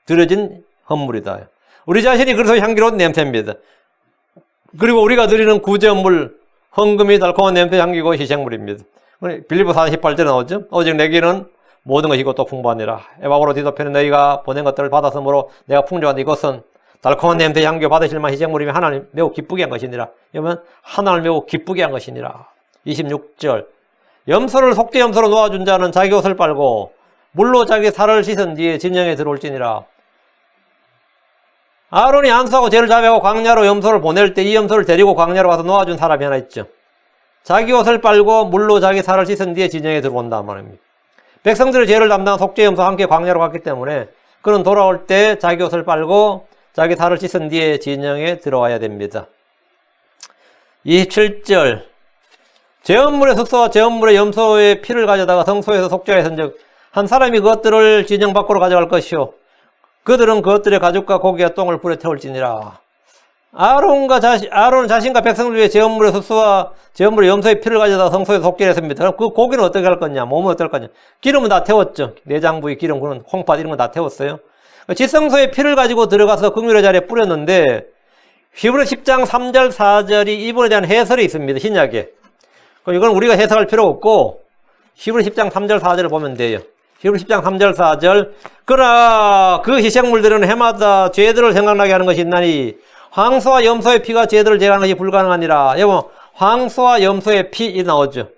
드려진 헌물이다. 우리 자신이 그리스도의 향기로운 냄새입니다. 그리고 우리가 드리는 구제헌물, 헌금이 달콤한 냄새 향기고 희생물입니다. 빌립보 4장 18절에 나오죠. 오직 내게는 모든 것이 곧 또 풍부하니라. 에바고로 디도편에 너희가 보낸 것들을 받았으므로 내가 풍족한데 이것은 달콤한 냄새 향기고 받으실 만한 희생물이며 하나님 매우 기쁘게 한 것이니라. 이러면 하나님을 매우 기쁘게 한 것이니라. 26절. 염소를 속죄 염소로 놓아준 자는 자기 옷을 빨고 물로 자기 살을 씻은 뒤에 진영에 들어올지니라. 아론이 안수하고 죄를 자백하고 광야로 염소를 보낼 때 이 염소를 데리고 광야로 와서 놓아준 사람이 하나 있죠. 자기 옷을 빨고 물로 자기 살을 씻은 뒤에 진영에 들어온다 말입니다. 백성들의 죄를 담당한 속죄 염소와 함께 광야로 갔기 때문에 그는 돌아올 때 자기 옷을 빨고 자기 살을 씻은 뒤에 진영에 들어와야 됩니다. 27절 제헌물의 숙소와 제헌물의 염소의 피를 가져다가 성소에서 속죄하였은즉 한 사람이 그것들을 진영 밖으로 가져갈 것이요 그들은 그것들의 가죽과 고기와 똥을 불에 태울지니라. 아론은 자신과 백성들 위해 제헌물의 숙소와 제헌물의 염소의 피를 가져다가 성소에서 속죄했습니다. 그럼 그 고기는 어떻게 할 거냐? 몸은 어떨 거냐? 기름은 다 태웠죠. 내장 부위 기름, 그런 콩팥 이런 건 다 태웠어요. 지성소의 피를 가지고 들어가서 긍휼의 자리에 뿌렸는데 히브리 10장 3절 4절이 이분에 대한 해설이 있습니다. 신약에. 이건 우리가 해석할 필요 없고 히브리 10장 3절 4절을 보면 돼요. 히브리 10장 3절 4절 그러나 그 희생물들은 해마다 죄들을 생각나게 하는 것이 있나니 황소와 염소의 피가 죄들을 제거하는 것이 불가능하니라. 여보, 황소와 염소의 피 나오죠.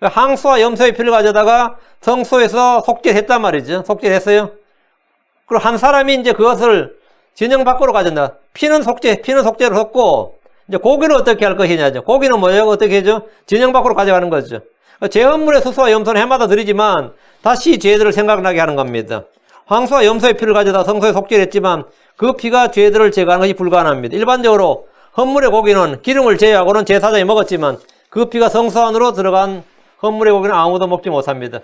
황소와 염소의 피를 가져다가 성소에서 속죄했단 말이죠. 속죄했어요. 그리고 한 사람이 이제 그것을 진영 밖으로 가져다. 피는 속죄로 섞고, 이제 고기를 어떻게 할 것이냐죠. 고기는 뭐예요? 어떻게 해죠? 진영 밖으로 가져가는 거죠. 제헌물의 수소와 염소는 해마다 드리지만 다시 죄들을 생각나게 하는 겁니다. 황소와 염소의 피를 가져다 성소에 속죄를 했지만 그 피가 죄들을 제거하는 것이 불가능합니다. 일반적으로 헌물의 고기는 기름을 제외하고는 제사장이 먹었지만 그 피가 성소 안으로 들어간 헌물의 고기는 아무도 먹지 못합니다.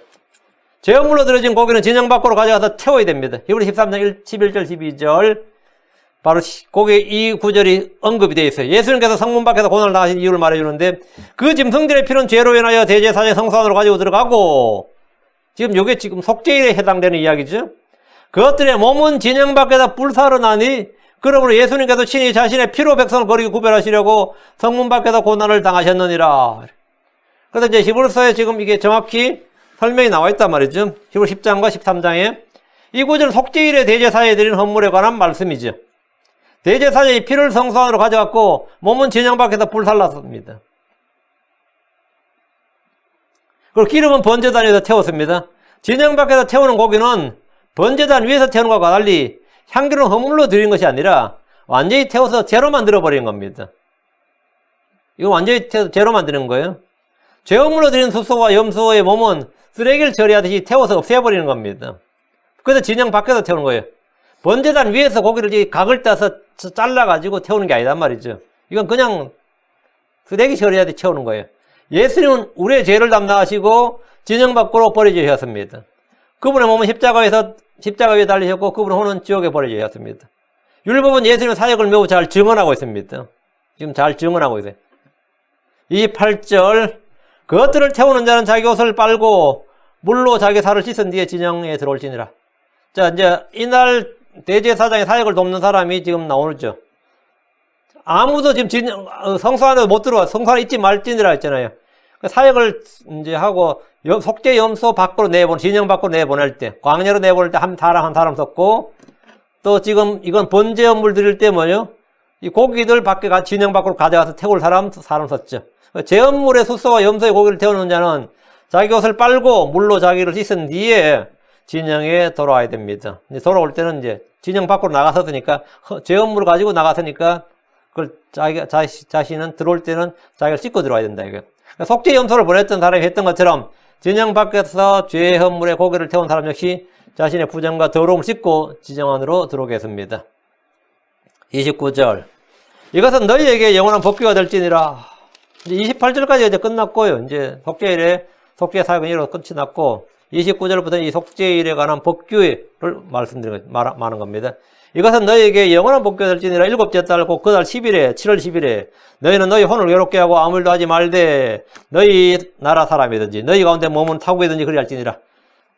제헌물로 들어진 고기는 진영 밖으로 가져가서 태워야 됩니다. 히브리 13장 11절 12절 바로 거기에 이 구절이 언급이 되어 있어요. 예수님께서 성문 밖에서 고난을 당하신 이유를 말해주는데 그 짐승들의 피는 죄로 인하여 대제사장의 성소 안으로 가지고 들어가고 지금 이게 지금 속죄일에 해당되는 이야기죠. 그것들의 몸은 진영 밖에다 불사로 나니 그러므로 예수님께서 친히 자신의 피로 백성을 거리고 구별하시려고 성문 밖에서 고난을 당하셨느니라. 그래서 이제 히브리서에 지금 이게 정확히 설명이 나와 있단 말이죠. 히브리 10장과 13장에 이 구절은 속죄일에 대제사에 드린 헌물에 관한 말씀이죠. 대제사장이 피를 성소 안으로 가져갔고 몸은 진영 밖에서 불살랐습니다. 그리고 기름은 번제단 위에서 태웠습니다. 진영 밖에서 태우는 고기는 번제단 위에서 태우는 것과 달리 향기로운 헌물로 드린 것이 아니라 완전히 태워서 재로 만들어버리는 겁니다. 이건 완전히 재로 만드는 거예요. 제헌물로 드린 수소와 염소의 몸은 쓰레기를 처리하듯이 태워서 없애버리는 겁니다. 그래서 진영 밖에서 태우는 거예요. 번제단 위에서 고기를 각을 따서 잘라가지고 태우는 게 아니단 말이죠. 이건 그냥 쓰레기 처리하듯이 태우는 거예요. 예수님은 우리의 죄를 담당하시고 진영 밖으로 버려지셨습니다. 그분의 몸은 십자가 위에 달리셨고 그분의 혼은 지옥에 버려지셨습니다. 율법은 예수님의 사역을 매우 잘 증언하고 있습니다. 지금 잘 증언하고 있어요. 28절 그것들을 태우는 자는 자기 옷을 빨고 물로 자기 살을 씻은 뒤에 진영에 들어올지니라. 자, 이제 이날 대제사장의 사역을 돕는 사람이 지금 나오죠. 아무도 지금 성소 안에 못 들어와. 성소 안에 있지 말지니라 했잖아요. 사역을 이제 하고 속죄 염소 밖으로 진영 밖으로 내보낼 때, 광야로 내보낼 때 한 사람 썼고, 또 지금 이건 번제 헌물 드릴 때 뭐요? 이 고기들 밖에 진영 밖으로 가져가서 태울 사람 썼죠. 제헌물의 수소와 염소의 고기를 태우는 자는 자기 옷을 빨고 물로 자기를 씻은 뒤에 진영에 돌아와야 됩니다. 이제 돌아올 때는 이제 진영 밖으로 나갔으니까 제헌물을 가지고 나갔으니까 그걸 자신은 들어올 때는 자기를 씻고 들어와야 된다 이거. 속죄 염소를 보냈던 사람이 했던 것처럼 진영 밖에서 죄 헌물의 고기를 태운 사람 역시 자신의 부정과 더러움을 씻고 진영 안으로 들어오게 했습니다. 29절 이것은 너희에게 영원한 복귀가 될지니라. 이제 28절까지 이제 끝났고요. 이제 속죄일에 속죄 사역은 이로 끝이 났고 29절부터 이 속죄일에 관한 법규를 말하는 겁니다. 이것은 너희에게 영원한 복귀가 될지니라. 7째 달 곧 그달 10일에 7월 10일에 너희는 너희 혼을 괴롭게 하고 아무 일도 하지 말되 너희 나라 사람이든지 너희 가운데 머문 타국이든지 그리 할지니라.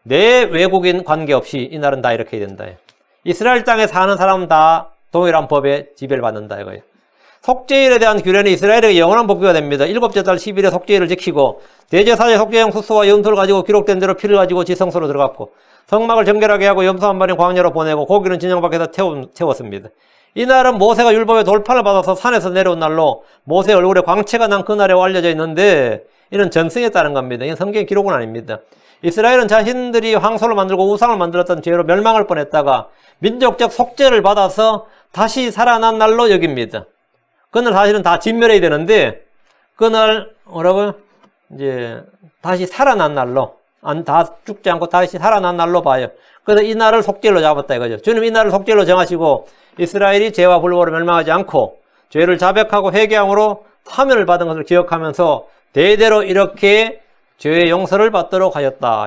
내 외국인 관계없이 이 날은 다 이렇게 해야 된다. 이스라엘 땅에 사는 사람은 다 동일한 법에 지배를 받는다 이거예요. 속죄일에 대한 규례는 이스라엘에게 영원한 복귀가 됩니다. 7째 달 10일에 속죄일을 지키고 대제사장의 속죄형 수소와 염소를 가지고 기록된 대로 피를 가지고 지성소로 들어갔고 성막을 정결하게 하고 염소 한 마리는 광야로 보내고 고기는 진영 밖에서 태웠습니다. 이날은 모세가 율법의 돌판을 받아서 산에서 내려온 날로 모세 얼굴에 광채가 난 그날이라고 알려져 있는데 이는 전승에 따른 겁니다. 이건 성경의 기록은 아닙니다. 이스라엘은 자신들이 황소를 만들고 우상을 만들었던 죄로 멸망할 뻔했다가 민족적 속죄를 받아서 다시 살아난 날로 여깁니다. 그날 사실은 다 진멸해야 되는데 그날 뭐라고요? 이제 다시 살아난 날로 다 죽지 않고 다시 살아난 날로 봐요. 그래서 이 날을 속죄일로 잡았다 이거죠. 주님 이 날을 속죄일로 정하시고 이스라엘이 죄와 불법으로 멸망하지 않고 죄를 자백하고 회개함으로 사면을 받은 것을 기억하면서 대대로 이렇게 죄의 용서를 받도록 하였다.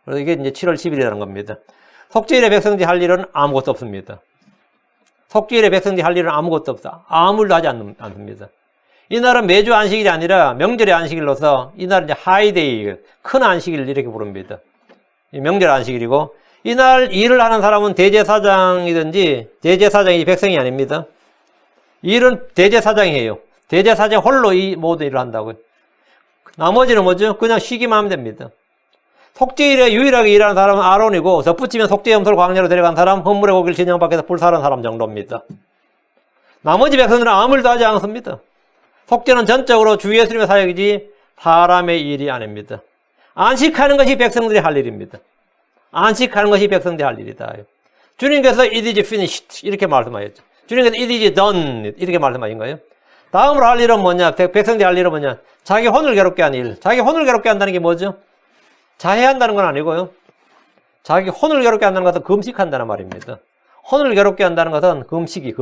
그래서 이게 이제 7월 10일이라는 겁니다. 속죄일에 백성들이 할 일은 아무것도 없습니다. 속죄일에 백성들이 할 일은 아무것도 없어. 아무 일도 하지 않습니다. 이날은 매주 안식일이 아니라 명절의 안식일로서 이날은 이제 하이데이, 큰 안식일 이렇게 부릅니다. 이 명절 안식일이고 이날 일을 하는 사람은 대제사장이든지 대제사장이 백성이 아닙니다. 일은 대제사장이 해요. 대제사장 홀로 이 모든 일을 한다고요. 나머지는 뭐죠? 그냥 쉬기만 하면 됩니다. 속죄일에 유일하게 일하는 사람은 아론이고 덧붙이면 속죄염소를 광야로 데려간 사람, 헌물의 고기를 진영 밖에서 불사른 사람 정도입니다. 나머지 백성들은 아무 일도 하지 않습니다. 속죄는 전적으로 주 예수님의 사역이지 사람의 일이 아닙니다. 안식하는 것이 백성들이 할 일입니다. 안식하는 것이 백성들이 할 일이다. 주님께서 it is finished 이렇게 말씀하셨죠. 주님께서 it is done 이렇게 말씀하신 거예요. 다음으로 할 일은 뭐냐? 백성들이 할 일은 뭐냐? 자기 혼을 괴롭게 하는 일. 자기 혼을 괴롭게 한다는 게 뭐죠? 자해한다는 건 아니고요. 자기 혼을 괴롭게 한다는 것은 금식한다는 말입니다. 혼을 괴롭게 한다는 것은 금식.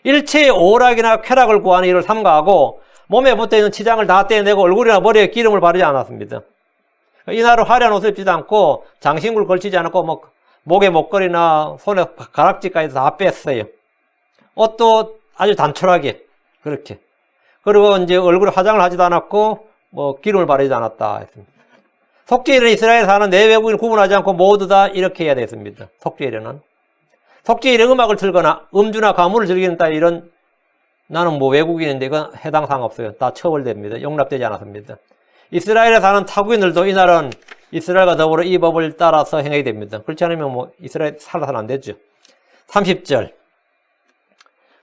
일체의 오락이나 쾌락을 구하는 일을 삼가하고 몸에 붙어있는 치장을 다 떼내고 얼굴이나 머리에 기름을 바르지 않았습니다. 이날은 화려한 옷을 입지도 않고 장신구를 걸치지 않고 목에 목걸이나 손에 가락지까지 다 뺐어요. 옷도 아주 단촐하게 그렇게. 그리고 이제 얼굴에 화장을 하지도 않았고 기름을 바르지 않았다 했습니다. 속죄일은 이스라엘에 사는 내외국인을 구분하지 않고 모두 다 이렇게 해야 됐습니다. 속죄일에는. 속죄일에 음악을 틀거나 음주나 가물을 즐기는 따위 이런 나는 외국인인데 이건 해당 사항 없어요. 다 처벌됩니다. 용납되지 않았습니다. 이스라엘에 사는 타국인들도 이날은 이스라엘과 더불어 이 법을 따라서 행해야 됩니다. 그렇지 않으면 이스라엘 살아서는 안 되죠. 30절.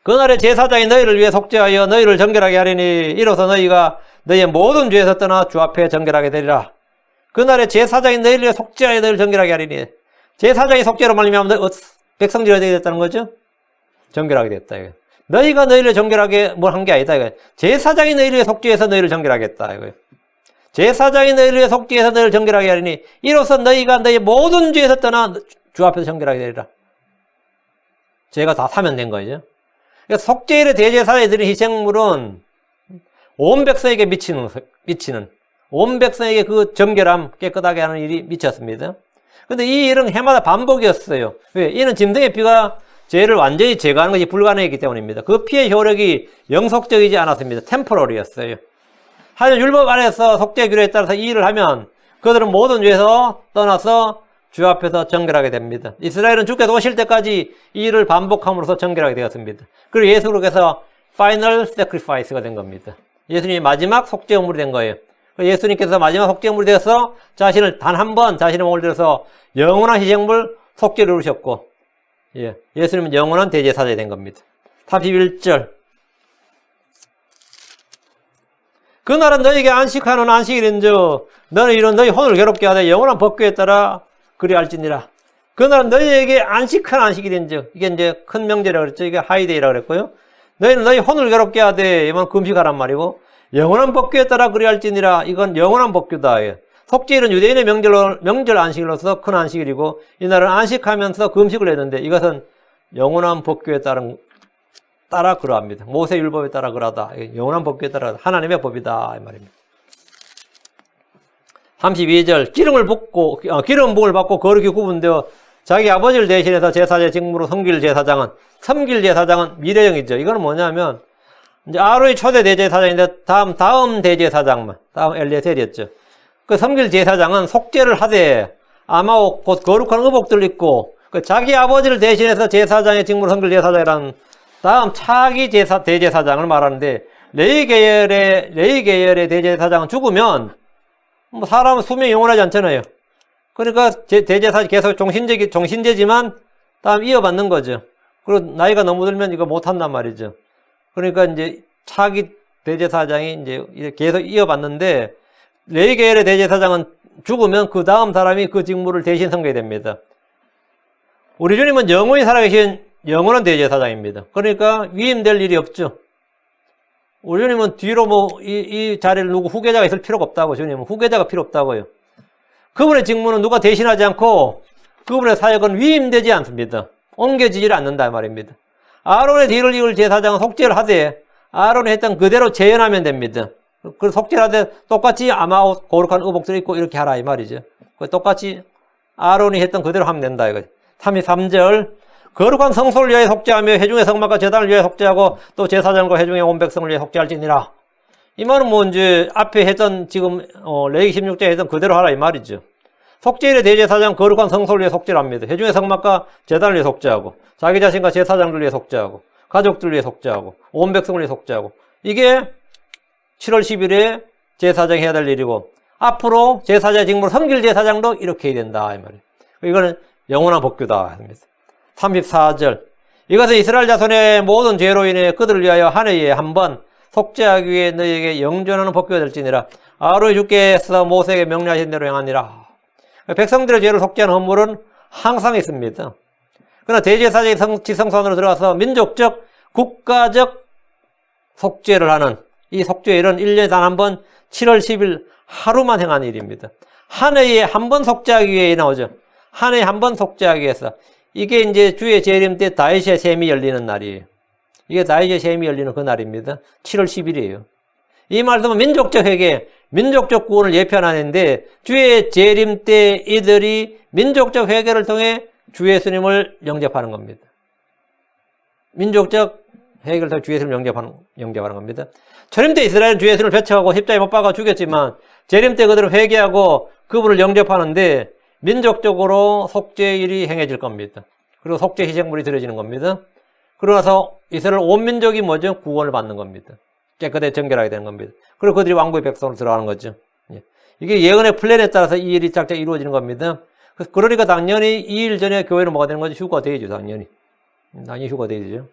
그날에 제사장이 너희를 위해 속죄하여 너희를 정결하게 하리니 이로써 너희가 너희의 모든 죄에서 떠나 주 앞에 정결하게 되리라. 그날에 제사장이 너희를 위해 속죄하여 너희를 정결하게 하리니 제사장이 속죄로 말미암아 백성들이 어떻게 됐다는 거죠? 정결하게 됐다. 이거. 너희가 너희를 정결하게 뭘 한 게 아니다. 이거. 제사장이 너희를 위해 속죄해서 너희를 정결하게 했다. 이거. 제사장이 너희를 위해 속죄해서 너희를 정결하게 하리니 이로써 너희가 너희 모든 죄에서 떠나 주 앞에서 정결하게 되리라. 죄가 다 사면된 거죠. 그러니까 속죄일에 대제사장이 드린 희생물은 온 백성에게 미치는 온 백성에게 그 정결함 깨끗하게 하는 일이 미쳤습니다. 근데 이 일은 해마다 반복이었어요. 왜? 이는 짐승의 피가 죄를 완전히 제거하는 것이 불가능했기 때문입니다. 그 피의 효력이 영속적이지 않았습니다. 템포럴이었어요. 하지만 율법 안에서 속죄 규례에 따라서 이 일을 하면 그들은 모든 죄에서 떠나서 주 앞에서 정결하게 됩니다. 이스라엘은 주께서 오실 때까지 이 일을 반복함으로써 정결하게 되었습니다. 그리고 예수님께서 파이널 세크리파이스가 된 겁니다. 예수님이 마지막 속죄물이 된 거예요. 예수님께서 마지막 속죄물이 되어서 자신을 단 한 번 자신의 몸을 들여서 영원한 희생물 속죄를 이루셨고 예수님은 영원한 대제사장이 된 겁니다. 31절. 그날은 너희에게 안식하는 안식일인즉 너는 이런 너희 혼을 괴롭게 하되 영원한 법궤에 따라 그리할지니라. 그날은 너희에게 안식하는 안식일인즉 이게 이제 큰 명절이라고 그랬죠. 이게 하이데이라고 그랬고요. 너희는 너희 혼을 괴롭게 하되 이만 금식하란 말이고 영원한 법궤에 따라 그리할지니라. 이건 영원한 법궤다. 속죄일은 유대인의 명절 안식일로서 큰 안식일이고 이날은 안식하면서 금식을 했는데 이것은 영원한 법궤에 따라 그러합니다. 모세 율법에 따라 그러하다. 영원한 법궤에 따라 하나님의 법이다 이 말입니다. 32절. 기름 부음을 받고 거룩히 구분되어 자기 아버지를 대신해서 제사장의 직무로 섬길 제사장은 미래형이죠. 이거는 뭐냐면 이제 아론이 초대 대제사장인데 다음 대제사장만 다음 엘리에셀이었죠. 그 섬길 제사장은 속죄를 하되 아마 곧 거룩한 의복들을 입고 자기 아버지를 대신해서 제사장의 직무로 섬길 제사장이라는 다음 차기 대제사장을 말하는데 레위 계열의 대제사장은 죽으면 사람은 수명이 영원하지 않잖아요. 그러니까 대제사장이 계속 종신제지만 다음 이어받는 거죠. 그리고 나이가 너무 들면 이거 못한단 말이죠. 그러니까 이제 차기 대제사장이 이제 계속 이어받는데 레위 계열의 대제사장은 죽으면 그 다음 사람이 그 직무를 대신 섬겨야 됩니다. 우리 주님은 영원히 살아계신 영원한 대제사장입니다. 그러니까 위임될 일이 없죠. 우리 주님은 뒤로 이 자리를 누구 후계자가 있을 필요가 없다고 주님은 후계자가 필요 없다고요. 그분의 직무는 누가 대신하지 않고 그분의 사역은 위임되지 않습니다. 옮겨지질 않는다 말입니다. 아론의 뒤를 이을 제사장은 속죄를 하되 아론이 했던 그대로 재현하면 됩니다. 그 속죄를 하되 똑같이 아마옷 거룩한 의복들을 입고 이렇게 하라 이 말이죠. 똑같이 아론이 했던 그대로 하면 된다 이거죠. 33절 거룩한 성소를 위하여 속죄하며 회중의 성막과 제단을 위하여 속죄하고 또 제사장과 회중의 온 백성을 위하여 속죄할지니라. 이 말은 뭐 이제 앞에 했던 지금 레위기 16장에 했던 그대로 하라 이 말이죠. 속죄일의 대제사장 거룩한 성소를 위해 속죄를 합니다. 회중의 성막과 제단을 위해 속죄하고 자기 자신과 제사장들 위해 속죄하고 가족들 위해 속죄하고 온 백성을 위해 속죄하고 이게 7월 10일에 제사장이 해야 될 일이고 앞으로 제사장의 직무로 섬길 제사장도 이렇게 해야 된다 이 말이에요. 이거는 영원한 법규다 합니다. 34절 이것은 이스라엘 자손의 모든 죄로 인해 그들을 위하여 한 해에 한 번 속죄하기 위해 너희에게 영존하는 법규가 될지니라. 아론이 주께서 모세에게 명령하신 대로 행하니라. 백성들의 죄를 속죄하는 헌물은 항상 있습니다. 그러나 대제사장이 지성소안으로 들어가서 민족적, 국가적 속죄를 하는 이 속죄일은 1년에 단 한 번 7월 10일 하루만 행하는 일입니다. 한 해에 한 번 속죄하기 위해 나오죠. 한 해에 한 번 속죄하기 위해서. 이게 이제 주의 재림 때 다윗의 셈이 열리는 날이에요. 이게 다윗의 셈이 열리는 그 날입니다. 7월 10일이에요. 이 말씀은 민족적 회개, 민족적 구원을 예표하는데 주의 재림 때 이들이 민족적 회개를 통해 주 예수님을 영접하는 겁니다. 민족적 회개를 통해 주 예수님을 영접하는 겁니다. 초림 때 이스라엘은 주 예수님을 배척하고 십자가에 못 박아 죽였지만 재림 때 그들은 회개하고 그분을 영접하는데 민족적으로 속죄일이 행해질 겁니다. 그리고 속죄 희생물이 드려지는 겁니다. 그러나서 이스라엘 온 민족이 뭐죠? 구원을 받는 겁니다. 깨끗하게 정결하게 되는 겁니다. 그리고 그들이 왕국의 백성으로 들어가는 거죠. 이게 예언의 플랜에 따라서 이 일이 짝짝 이루어지는 겁니다. 그러니까 당연히 이 일 전에 교회는 뭐가 되는 거죠? 휴가되죠, 당연히. 당연히 휴가되죠.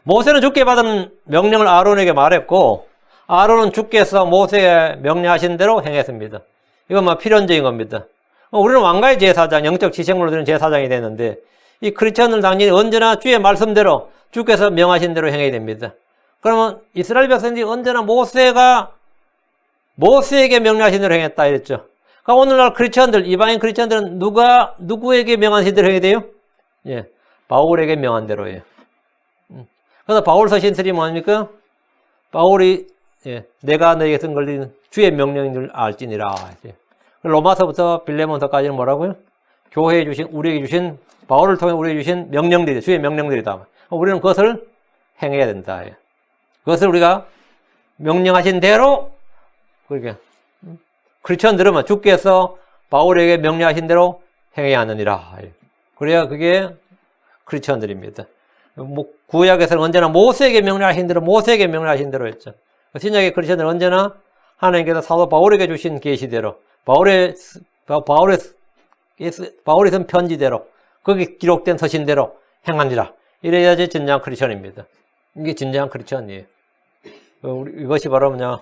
모세는 주께 받은 명령을 아론에게 말했고, 아론은 주께서 모세에 명령하신 대로 행했습니다. 이건 뭐 필연적인 겁니다. 우리는 왕가의 제사장, 영적 지생물로 드리는 제사장이 되는데, 이 크리스천은 당연히 언제나 주의 말씀대로, 주께서 명하신 대로 행해야 됩니다. 그러면 이스라엘 백성들이 언제나 모세에게 명령하신 대로 행했다 이랬죠. 그러니까 오늘날 크리스천들, 이방인 크리스천들은 누구에게 명하신 대로 해야 돼요? 예, 바울에게 명한 대로 해요. 그래서 바울 서신들이 뭐합니까? 바울이 내가 너에게 쓴 걸린 주의 명령인 줄 알지니라. 로마서부터 빌레몬서까지는 뭐라고요? 교회에 주신, 우리에게 주신, 바울을 통해 우리에게 주신 명령들이, 주의 명령들이다. 우리는 그것을 행해야 된다. 그것을 우리가 명령하신 대로, 그러니까, 크리스천들은 주께서 바울에게 명령하신 대로 행해야 하느니라. 그래야 그게 크리스천들입니다. 구약에서는 언제나 모세에게 명령하신 대로 했죠. 신약의 크리스천들은 언제나 하나님께서 사도 바울에게 주신 계시대로, 바울이 쓴 편지대로, 거기 기록된 서신대로 행하니라. 이래야지 진정한 크리스천입니다. 이게 진정한 크리스천이에요. 이것이 바로 뭐냐,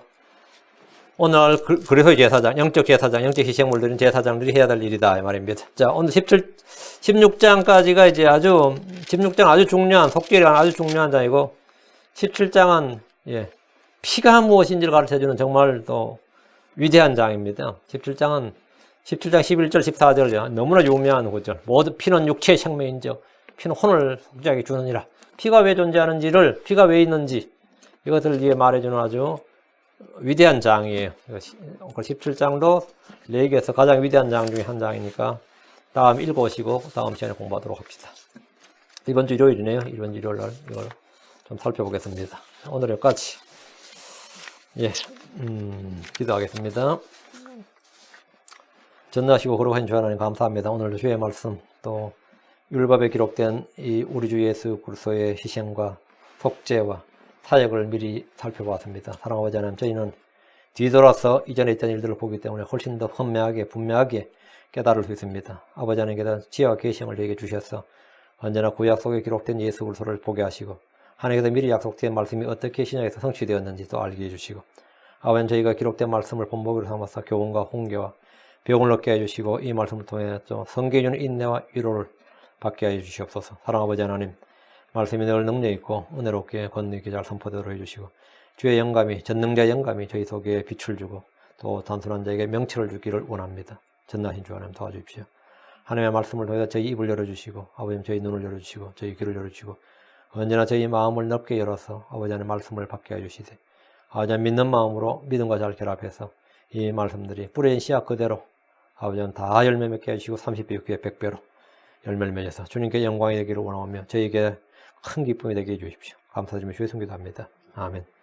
오늘 그리스도의 제사장, 영적 제사장, 영적 희생물 드린 제사장들이 해야 될 일이다 이 말입니다. 자, 오늘 16장까지가 이제 16장 아주 중요한, 속죄일이 아주 중요한 장이고, 17장은 피가 무엇인지를 가르쳐주는 정말 또 위대한 장입니다. 17장 11절 14절 너무나 유명한 구절. 모두 피는 육체의 생명인즉 피는 혼을 속죄하게 주느니라. 피가 왜 존재하는지를, 피가 왜 있는지 이것을 위해 말해주는 아주 위대한 장이에요. 17장도 레위기에서 가장 위대한 장 중에 한 장이니까 다음 읽어보시고 다음 시간에 공부하도록 합시다. 이번 주 일요일이네요. 이번 주 일요일 날 이걸 좀 살펴보겠습니다. 오늘 여기까지. 기도하겠습니다. 전능하시고 거룩하신 주 하나님 감사합니다. 오늘도 주의 말씀 또 율법에 기록된 이 우리 주 예수 그리스도의 희생과 속죄와 사역을 미리 살펴보았습니다. 사랑하는 아버지 하나님, 저희는 뒤돌아서 이전에 있던 일들을 보기 때문에 훨씬 더 분명하게 깨달을 수 있습니다. 아버지 하나님께서 지혜와 계시를 저에게 주셔서 언제나 구약 속에 기록된 예수 그리스도를 보게 하시고 하나님께서 미리 약속된 말씀이 어떻게 신약에서 성취되었는지 또 알게 해주시고 아버지 저희가 기록된 말씀을 본보기로 삼아서 교훈과 훈계와 병을 얻게 해주시고 이 말씀을 통해 또 성경에 주는 인내와 위로를 받게 해주시옵소서. 사랑하는 아버지 하나님, 말씀이 늘 능력 있고 은혜롭게 권능 있게 잘 선포되도록 해주시고 주의 영감이, 전능자의 영감이 저희 속에 빛을 주고 또 단순한 자에게 명철을 주기를 원합니다. 전능하신 주 하나님 도와주십시오. 하나님의 말씀을 통해서 저희 입을 열어주시고 아버지님 저희 눈을 열어주시고 저희 귀를 열어주시고 언제나 저희 마음을 넓게 열어서 아버지 하나님의 말씀을 받게 해주시되 아버지 하나님 믿는 마음으로 믿음과 잘 결합해서 이 말씀들이 뿌려진 씨앗 그대로 아버지 하나님 다 열매 맺게 해주시고 30배, 60배, 100배로 열매를 맺어서 주님께 영광이 되기를 원하며 저희에게 큰 기쁨이 되게 해주십시오. 감사드리며 주의 손 기도합니다. 아멘.